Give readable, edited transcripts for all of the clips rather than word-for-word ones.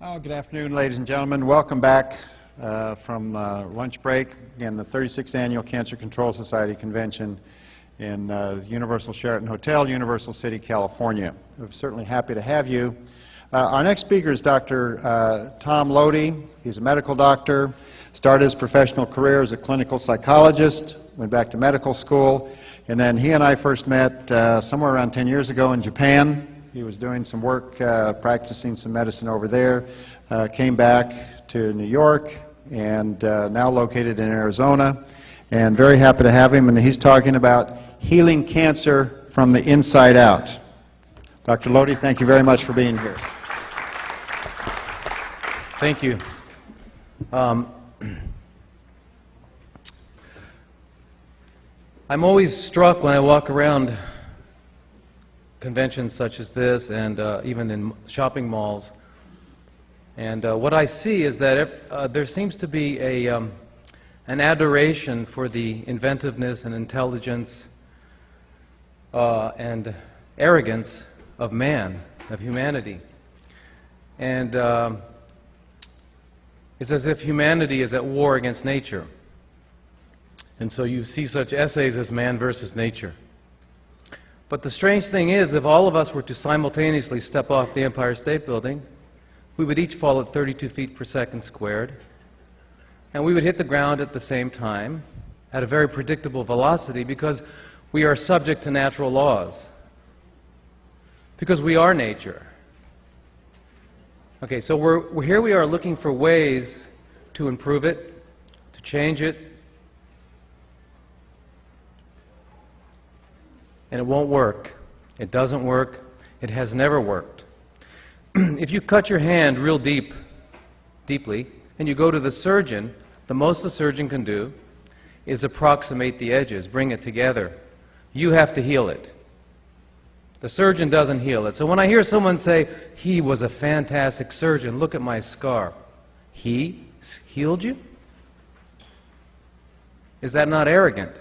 Good afternoon, ladies and gentlemen. Welcome back from lunch break. Again, the 36th Annual Cancer Control Society Convention in Universal Sheraton Hotel, Universal City, California. We're certainly happy to have you. Our next speaker is Dr. Tom Lodi. He's a medical doctor, started his professional career as a clinical psychologist, went back to medical school, and then he and I first met somewhere around 10 years ago in Japan. He was doing some work, practicing some medicine over there, came back to New York, and now located in Arizona. And very happy to have him, and he's talking about healing cancer from the inside out. Dr. Lodi, thank you very much for being here. Thank you. I'm always struck when I walk around conventions such as this and even in shopping malls. And what I see is that there seems to be an adoration for the inventiveness and intelligence and arrogance of man, of humanity. And it's as if humanity is at war against nature. And so you see such essays as Man versus Nature. But the strange thing is, if all of us were to simultaneously step off the Empire State Building, we would each fall at 32 feet per second squared, and we would hit the ground at the same time at a very predictable velocity because we are subject to natural laws, because we are nature. Okay, so here we are looking for ways to improve it, to change it, and it won't work. It doesn't work. It has never worked. If you cut your hand real deeply, and you go to the surgeon, the most the surgeon can do is approximate the edges, bring it together. You have to heal it. The surgeon doesn't heal it. So when I hear someone say, he was a fantastic surgeon, look at my scar. He healed you? Is that not arrogant?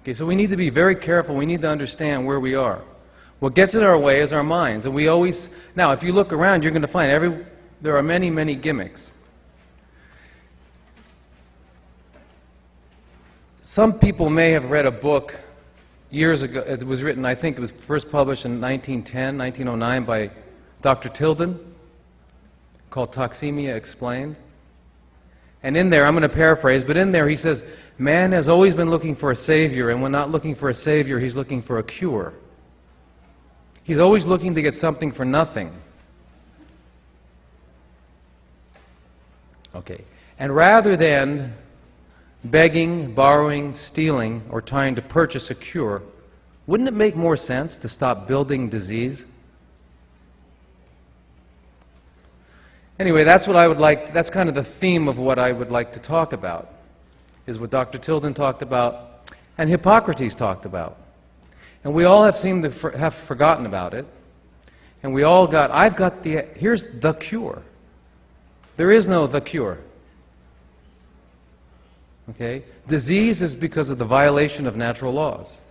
Okay, so we need to be very careful. We need to understand where we are. What gets in our way is our minds. And we always, now if you look around, you're going to find there are many, many gimmicks. Some people may have read a book years ago. It was written, I think it was first published in 1909 by Dr. Tilden, called Toxemia Explained. And in there, I'm going to paraphrase, but in there he says, man has always been looking for a savior, and when not looking for a savior, he's looking for a cure. He's always looking to get something for nothing. Okay. And rather than begging, borrowing, stealing, or trying to purchase a cure, wouldn't it make more sense to stop building disease? Anyway, that's what I would like, that's kind of the theme of what I would like to talk about, is what Dr. Tilden talked about and Hippocrates talked about. And we all have seemed to have forgotten about it. And we all got, here's the cure. There is no the cure. Okay? Disease is because of the violation of natural laws.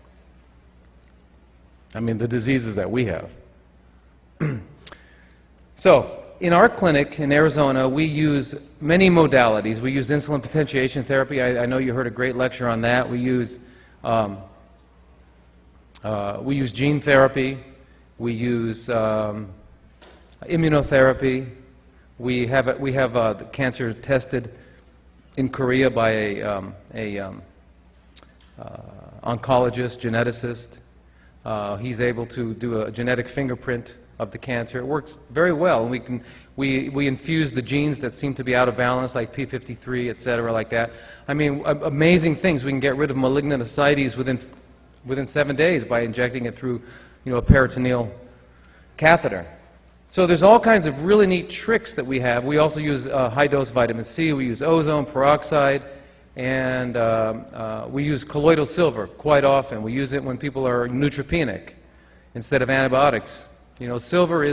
I mean, the diseases that we have. So, in our clinic in Arizona, we use many modalities. We use insulin potentiation therapy. I know you heard a great lecture on that. We use gene therapy. We use immunotherapy. We have the cancer tested in Korea by a oncologist, geneticist. He's able to do a genetic fingerprint of the cancer. It works very well, and we infuse the genes that seem to be out of balance, like P53, etc., like that. I mean, amazing things. We can get rid of malignant ascites within 7 days by injecting it through, a peritoneal catheter. So there's all kinds of really neat tricks that we have. We also use high-dose vitamin C. We use ozone peroxide, and we use colloidal silver quite often. We use it when people are neutropenic instead of antibiotics. Silver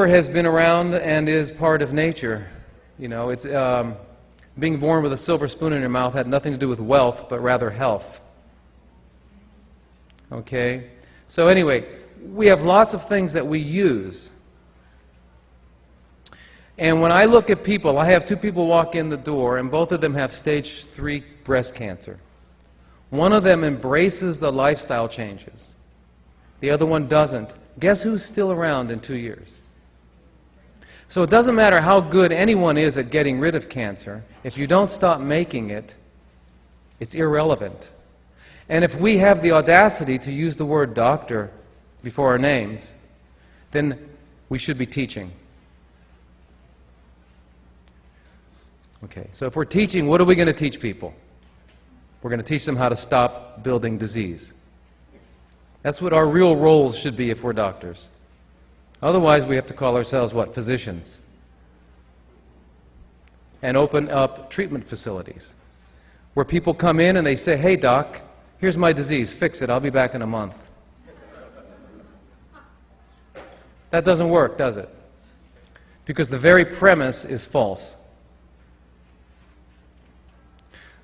has been around and is part of nature. It's being born with a silver spoon in your mouth had nothing to do with wealth, but rather health. Okay? So anyway, we have lots of things that we use. And when I look at people, I have two people walk in the door, and both of them have stage 3 breast cancer. One of them embraces the lifestyle changes. The other one doesn't. Guess who's still around in 2 years? So it doesn't matter how good anyone is at getting rid of cancer. If you don't stop making it, it's irrelevant. And if we have the audacity to use the word doctor before our names, then we should be teaching. Okay, so if we're teaching, what are we going to teach people? We're going to teach them how to stop building disease. That's what our real roles should be if we're doctors. Otherwise, we have to call ourselves what? Physicians. And open up treatment facilities where people come in and they say, hey doc, here's my disease, fix it, I'll be back in a month. That doesn't work, does it? Because the very premise is false.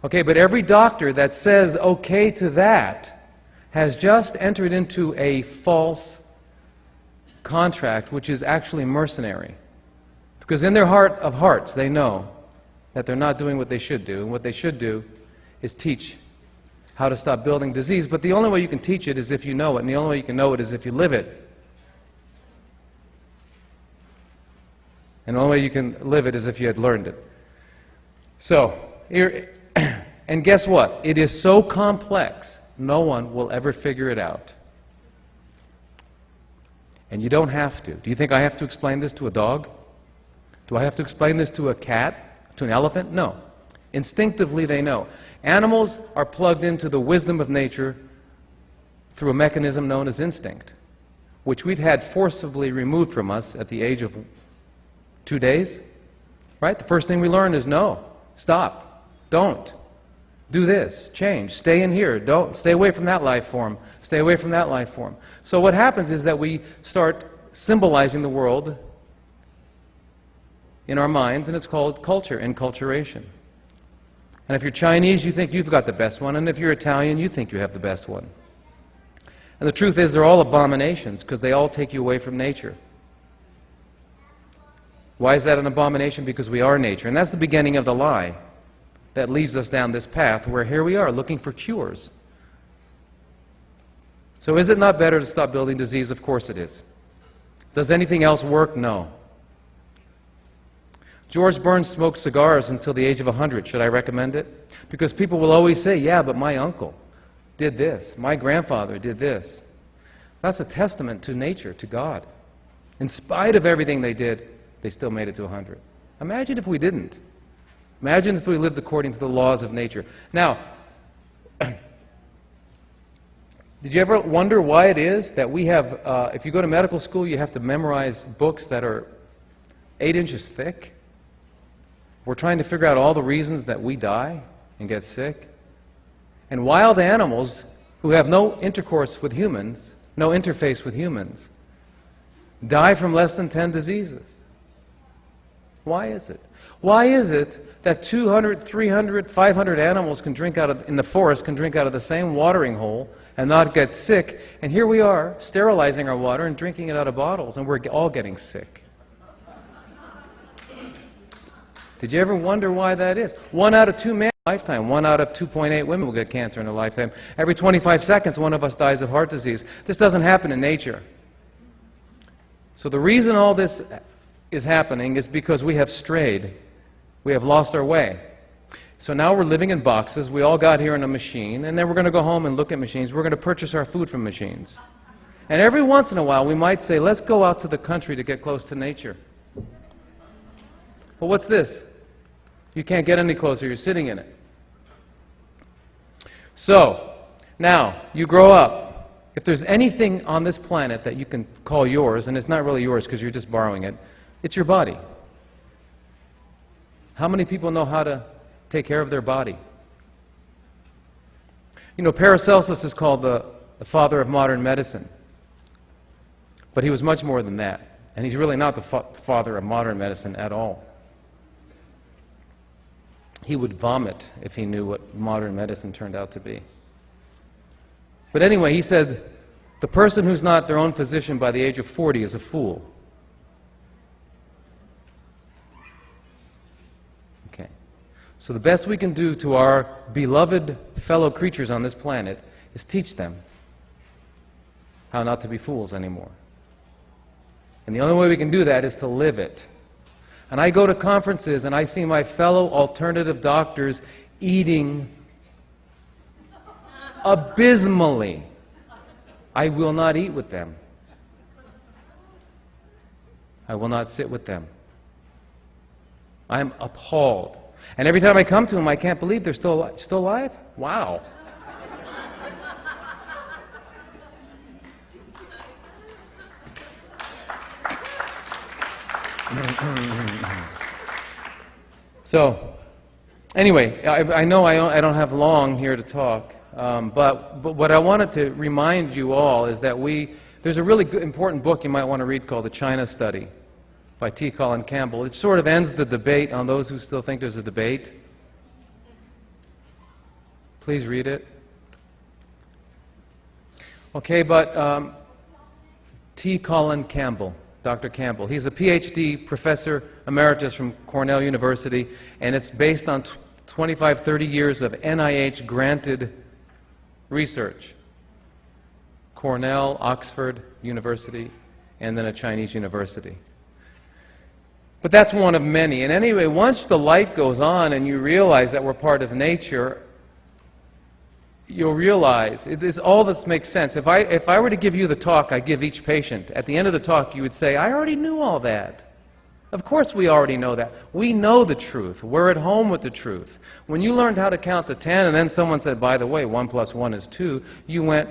Okay, but every doctor that says okay to that has just entered into a false contract, which is actually mercenary. Because in their heart of hearts, they know that they're not doing what they should do, and what they should do is teach how to stop building disease. But the only way you can teach it is if you know it, and the only way you can know it is if you live it. And the only way you can live it is if you had learned it. So, and guess what? It is so complex, no one will ever figure it out. And you don't have to. Do you think I have to explain this to a dog? Do I have to explain this to a cat? To an elephant? No. Instinctively they know. Animals are plugged into the wisdom of nature through a mechanism known as instinct, which we've had forcibly removed from us at the age of 2 days. Right? The first thing we learn is no, stop, don't, do this, change, stay in here, don't, stay away from that life form, stay away from that life form. So what happens is that we start symbolizing the world in our minds, and it's called culture, enculturation. And if you're Chinese, you think you've got the best one, and if you're Italian, you think you have the best one. And the truth is they're all abominations, because they all take you away from nature. Why is that an abomination? Because we are nature. And that's the beginning of the lie that leads us down this path where here we are looking for cures. So is it not better to stop building disease? Of course it is. Does anything else work? No. George Burns smoked cigars until the age of 100. Should I recommend it? Because people will always say, yeah, but my uncle did this. My grandfather did this. That's a testament to nature, to God. In spite of everything they did, they still made it to 100. Imagine if we didn't. Imagine if we lived according to the laws of nature. Now, did you ever wonder why it is that we have, if you go to medical school, you have to memorize books that are 8 inches thick? We're trying to figure out all the reasons that we die and get sick. And wild animals who have no intercourse with humans, no interface with humans, die from less than 10 diseases. Why is it? Why is it that 200, 300, 500 animals can drink out of, in the forest can drink out of the same watering hole and not get sick, and here we are sterilizing our water and drinking it out of bottles, and we're all getting sick? Did you ever wonder why that is? 1 out of 2 men in a lifetime, 1 out of 2.8 women will get cancer in a lifetime. Every 25 seconds, one of us dies of heart disease. This doesn't happen in nature. So the reason all this is happening is because we have strayed. We have lost our way. So now we're living in boxes. We all got here in a machine, and then we're going to go home and look at machines. We're going to purchase our food from machines. And every once in a while, we might say, let's go out to the country to get close to nature. Well, what's this? You can't get any closer. You're sitting in it. So, now, you grow up. If there's anything on this planet that you can call yours, and it's not really yours because you're just borrowing it, it's your body. How many people know how to take care of their body? You know, Paracelsus is called the father of modern medicine. But he was much more than that. And he's really not the father of modern medicine at all. He would vomit if he knew what modern medicine turned out to be. But anyway, he said, The person who's not their own physician by the age of 40 is a fool. Okay. So the best we can do to our beloved fellow creatures on this planet is teach them how not to be fools anymore. And the only way we can do that is to live it. And I go to conferences and I see my fellow alternative doctors eating abysmally. I will not eat with them. I will not sit with them. I'm appalled. And every time I come to them, I can't believe they're still alive. Wow. So, anyway, I know I don't have long here to talk, but what I wanted to remind you all is that there's a really good, important book you might want to read called The China Study by T. Colin Campbell. It sort of ends the debate on those who still think there's a debate. Please read it. Okay, but T. Colin Campbell, Dr. Campbell, he's a PhD professor emeritus from Cornell University, and it's based on 25, 30 years of NIH-granted research. Cornell, Oxford University, and then a Chinese university. But that's one of many. And anyway, once the light goes on and you realize that we're part of nature, you'll realize all this makes sense. If I were to give you the talk I give each patient, at the end of the talk you would say, I already knew all that. Of course we already know that. We know the truth. We're at home with the truth. When you learned how to count to 10 and then someone said, by the way, 1 + 1 is 2, you went,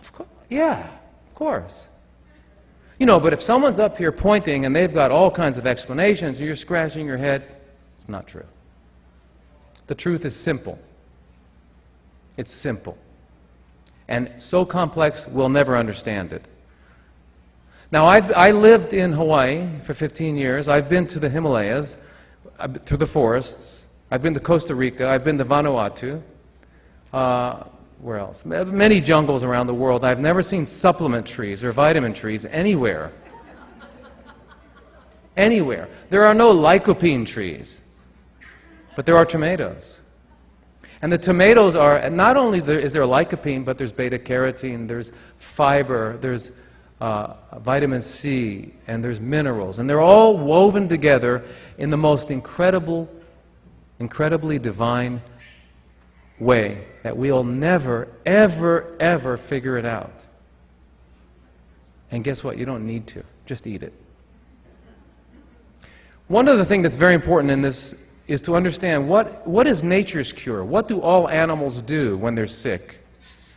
of course, yeah, of course. You know, but if someone's up here pointing and they've got all kinds of explanations and you're scratching your head, it's not true. The truth is simple. It's simple. And so complex, we'll never understand it. Now, I lived in Hawaii for 15 years. I've been to the Himalayas, through the forests. I've been to Costa Rica. I've been to Vanuatu. Where else? Many jungles around the world. I've never seen supplement trees or vitamin trees anywhere. Anywhere. There are no lycopene trees, but there are tomatoes. And the tomatoes are, not only is there lycopene, but there's beta-carotene, there's fiber, there's vitamin C, and there's minerals. And they're all woven together in the most incredibly divine way that we'll never, ever, ever figure it out. And guess what? You don't need to. Just eat it. One other thing that's very important in this is to understand what is nature's cure? What do all animals do when they're sick?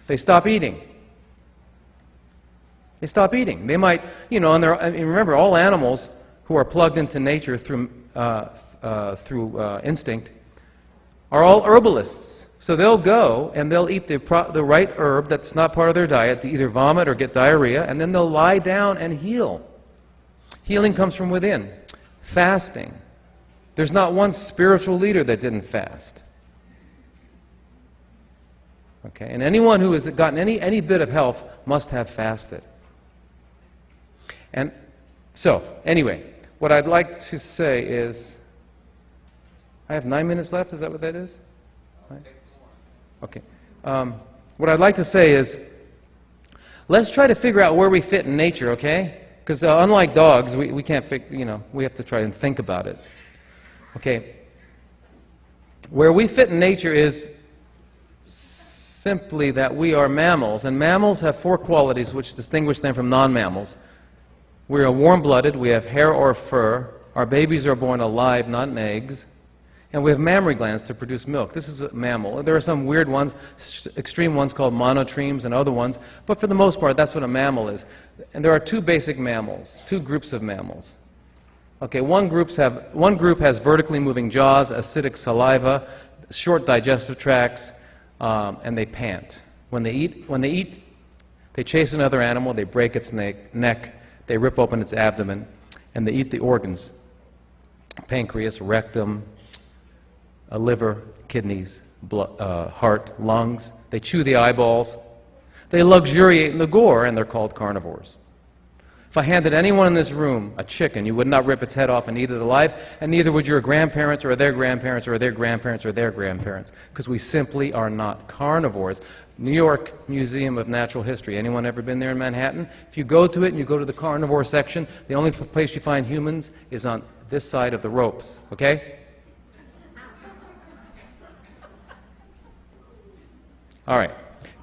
They stop eating. They stop eating. They might, you know, and remember, all animals who are plugged into nature through instinct are all herbalists. So they'll go and they'll eat the right herb that's not part of their diet to either vomit or get diarrhea, and then they'll lie down and heal. Healing comes from within. Fasting. There's not one spiritual leader that didn't fast. Okay, and anyone who has gotten any bit of health must have fasted. And so, anyway, what I'd like to say is, I have 9 minutes left, is that what that is? Right? Okay. What I'd like to say is, let's try to figure out where we fit in nature, okay? Because unlike dogs, we can't we have to try and think about it. Okay, where we fit in nature is simply that we are mammals, and mammals have 4 qualities which distinguish them from non-mammals. We are warm-blooded, we have hair or fur, our babies are born alive, not in eggs, and we have mammary glands to produce milk. This is a mammal. There are some weird ones, extreme ones called monotremes and other ones, but for the most part, that's what a mammal is. And there are 2 basic mammals, 2 groups of mammals. Okay, one group has vertically moving jaws, acidic saliva, short digestive tracts, and they pant. When they eat, they chase another animal, they break its neck, they rip open its abdomen, and they eat the organs: pancreas, rectum, liver, kidneys, heart, lungs. They chew the eyeballs. They luxuriate in the gore, and they're called carnivores. If I handed anyone in this room a chicken, you would not rip its head off and eat it alive, and neither would your grandparents or their grandparents or their grandparents or their grandparents, because we simply are not carnivores. New York Museum of Natural History. Anyone ever been there in Manhattan? If you go to it and you go to the carnivore section, the only place you find humans is on this side of the ropes, okay? All right.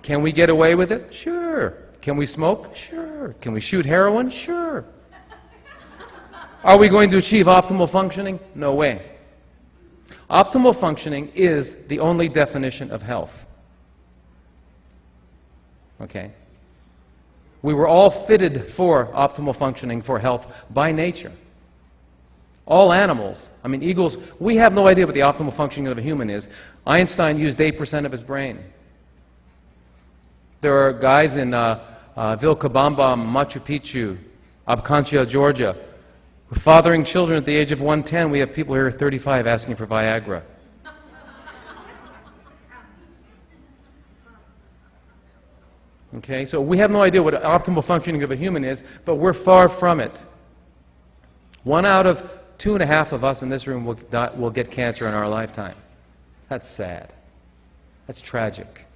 Can we get away with it? Sure. Can we smoke? Sure. Can we shoot heroin? Sure. Are we going to achieve optimal functioning? No way. Optimal functioning is the only definition of health. Okay? We were all fitted for optimal functioning for health by nature. All animals, I mean eagles, we have no idea what the optimal functioning of a human is. Einstein used 8% of his brain. There are guys in Vilcabamba, Machu Picchu, Abkhazia, Georgia, fathering children at the age of 110. We have people here at 35 asking for Viagra. Okay, so we have no idea what optimal functioning of a human is, but we're far from it. 1 out of 2.5 of us in this room will get cancer in our lifetime. That's sad. That's tragic.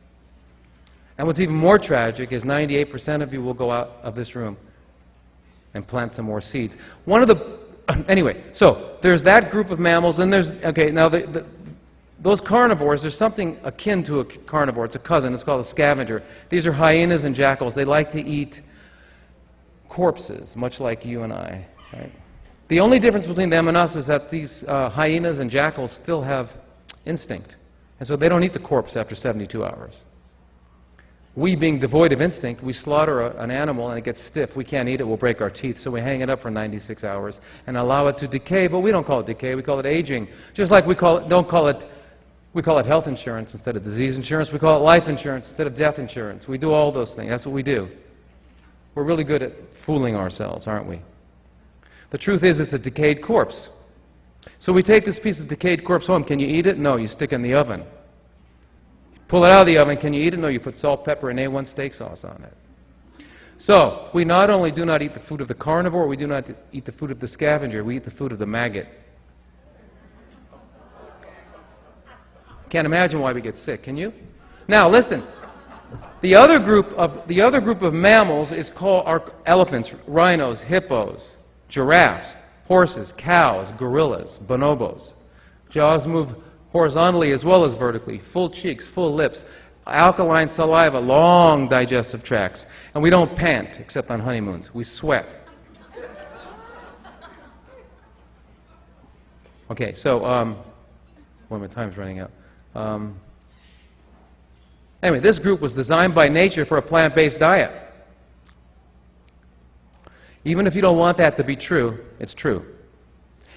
And what's even more tragic is 98% of you will go out of this room and plant some more seeds. Anyway, so there's that group of mammals, and there's, okay, now those carnivores, there's something akin to a carnivore. It's a cousin. It's called a scavenger. These are hyenas and jackals. They like to eat corpses, much like you and I. Right? The only difference between them and us is that these hyenas and jackals still have instinct. And so they don't eat the corpse after 72 hours. We, being devoid of instinct, we slaughter an animal and it gets stiff. We can't eat it. We'll break our teeth. So we hang it up for 96 hours and allow it to decay. But we don't call it decay. We call it aging. Just like we call it health insurance instead of disease insurance. We call it life insurance instead of death insurance. We do all those things. That's what we do. We're really good at fooling ourselves, aren't we? The truth is, it's a decayed corpse. So we take this piece of decayed corpse home. Can you eat it? No, you stick it in the oven. Pull it out of the oven. Can you eat it? No, you put salt, pepper, and A1 steak sauce on it. So we not only do not eat the food of the carnivore, we do not eat the food of the scavenger. We eat the food of the maggot. Can't imagine why we get sick, can you? Now listen, the other group of mammals is called elephants, rhinos, hippos, giraffes, horses, cows, gorillas, bonobos. Jaws move horizontally as well as vertically, full cheeks, full lips, alkaline saliva, long digestive tracts, and we don't pant except on honeymoons. We sweat. Okay, so well, my time's running out. Anyway, this group was designed by nature for a plant-based diet. Even if you don't want that to be true, it's true.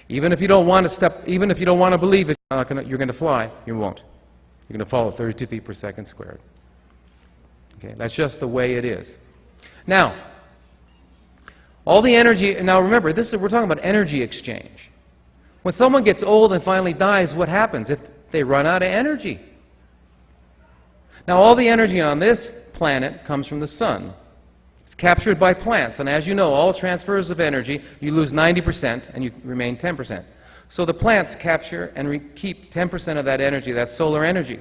Even if you don't want to believe it, you're going to fly, you won't. You're going to fall at 32 feet per second squared. Okay, that's just the way it is. Now, all the energy, now remember, we're talking about energy exchange. When someone gets old and finally dies, what happens? If they run out of energy. Now, all the energy on this planet comes from the sun. It's captured by plants, and as you know, all transfers of energy, you lose 90% and you remain 10%. So the plants capture and keep 10% of that energy, that solar energy.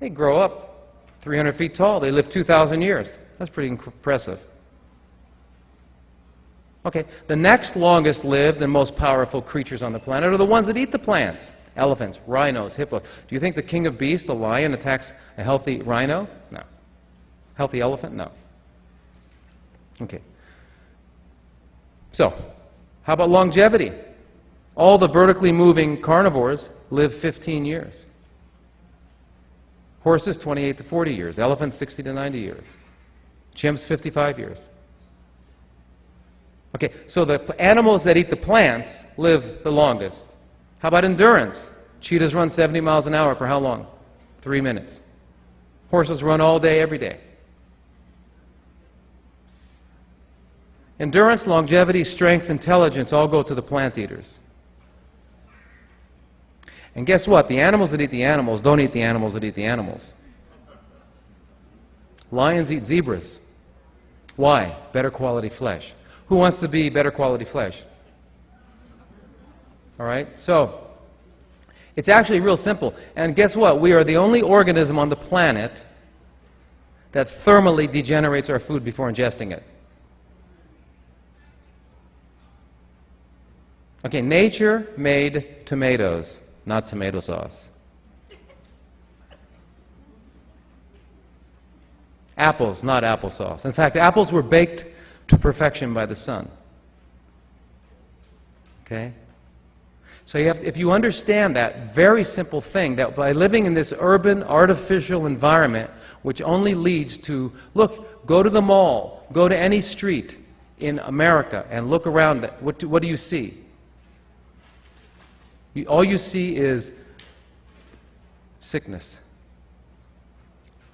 They grow up 300 feet tall. They live 2,000 years. That's pretty impressive. Okay, the next longest lived and most powerful creatures on the planet are the ones that eat the plants. Elephants, rhinos, hippos. Do you think the king of beasts, the lion, attacks a healthy rhino? No. Healthy elephant? No. Okay. So, how about longevity? All the vertically moving carnivores live 15 years. Horses, 28 to 40 years. Elephants, 60 to 90 years. Chimps, 55 years. Okay, so the animals that eat the plants live the longest. How about endurance? Cheetahs run 70 miles an hour for how long? 3 minutes. Horses run all day, every day. Endurance, longevity, strength, intelligence all go to the plant eaters. And guess what? The animals that eat the animals don't eat the animals that eat the animals. Lions eat zebras. Why? Better quality flesh. Who wants to be better quality flesh? All right? So, it's actually real simple. And guess what? We are the only organism on the planet that thermally degenerates our food before ingesting it. Okay, nature made tomatoes, not tomato sauce. Apples, not applesauce. In fact, apples were baked to perfection by the sun. Okay? So if you understand that very simple thing, that by living in this urban, artificial environment, which only leads to, look, go to the mall, go to any street in America and look around it. What do you see? All you see is sickness.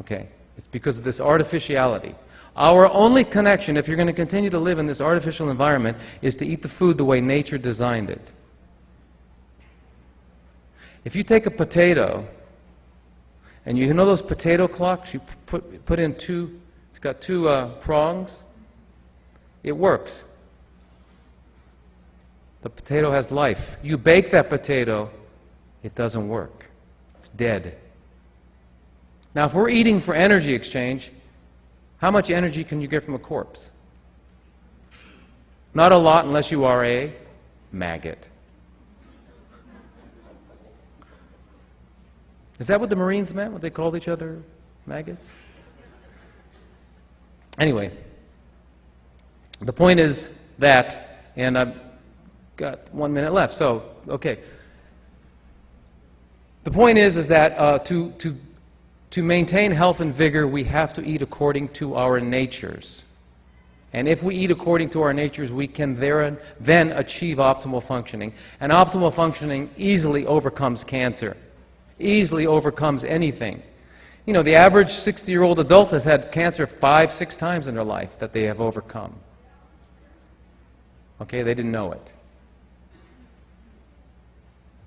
Okay? It's because of this artificiality. Our only connection, if you're going to continue to live in this artificial environment, is to eat the food the way nature designed it. If you take a potato, and you know those potato clocks, you put in two, it's got two prongs, it works. The potato has life. You bake that potato, it doesn't work. It's dead. Now, if we're eating for energy exchange, how much energy can you get from a corpse? Not a lot unless you are a maggot. Is that what the Marines meant, what they called each other, maggots? Anyway, the point is that, and I've got 1 minute left, so, okay. The point is that to maintain health and vigor, we have to eat according to our natures. And if we eat according to our natures, we can then achieve optimal functioning. And optimal functioning easily overcomes cancer, easily overcomes anything. You know, the average 60-year-old adult has had cancer 5-6 times in their life that they have overcome. Okay, they didn't know it.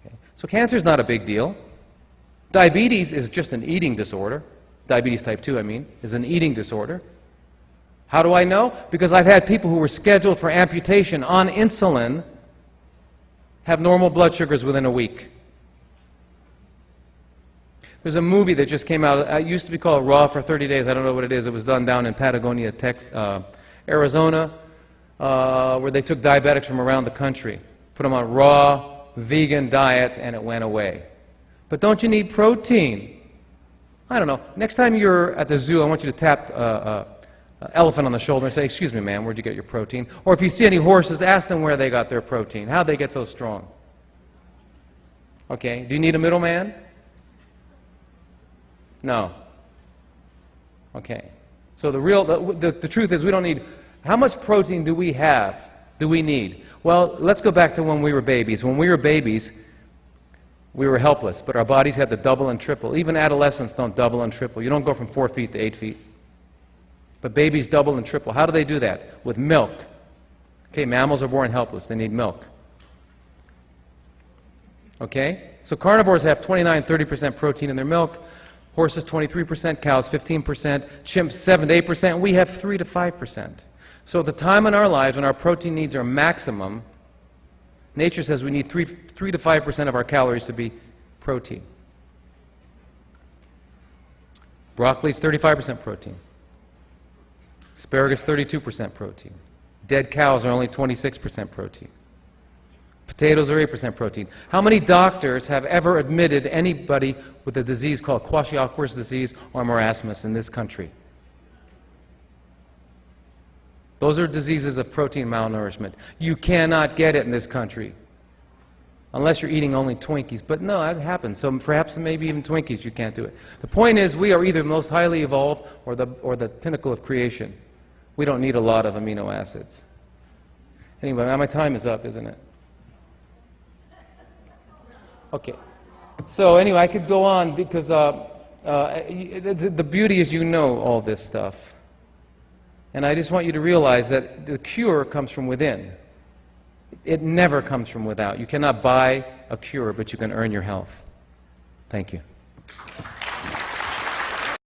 Okay. So cancer is not a big deal. Diabetes is just an eating disorder. Diabetes type 2, I mean, is an eating disorder. How do I know? Because I've had people who were scheduled for amputation on insulin have normal blood sugars within a week. There's a movie that just came out. It used to be called Raw for 30 Days. I don't know what it is. It was done down in Patagonia, Arizona, where they took diabetics from around the country, put them on raw, vegan diets, and it went away. But don't you need protein? I don't know. Next time you're at the zoo, I want you to tap an elephant on the shoulder and say, "Excuse me, ma'am, where'd you get your protein?" Or if you see any horses, ask them where they got their protein. How'd they get so strong? Okay. Do you need a middleman? No. Okay. So the truth is we don't need... How much protein do we have? Do we need? Well, let's go back to when we were babies. When we were babies, we were helpless, but our bodies had to double and triple. Even adolescents don't double and triple. You don't go from 4 feet to 8 feet. But babies double and triple. How do they do that? With milk. Okay, mammals are born helpless. They need milk. Okay? So carnivores have 29-30% protein in their milk. Horses 23%, cows 15%, chimps 7 to 8%, we have 3 to 5%. So at the time in our lives when our protein needs are maximum, nature says we need 3 to 5% of our calories to be protein. Broccoli is 35% protein. Asparagus 32% protein. Dead cows are only 26% protein. Potatoes are 8% protein. How many doctors have ever admitted anybody with a disease called Kwashiorkor's disease or marasmus in this country? Those are diseases of protein malnourishment. You cannot get it in this country unless you're eating only Twinkies. But no, that happens. So perhaps maybe even Twinkies you can't do it. The point is we are either the most highly evolved or the pinnacle of creation. We don't need a lot of amino acids. Anyway, my time is up, isn't it? Okay. So anyway, I could go on because the beauty is you know all this stuff. And I just want you to realize that the cure comes from within. It never comes from without. You cannot buy a cure, but you can earn your health. Thank you.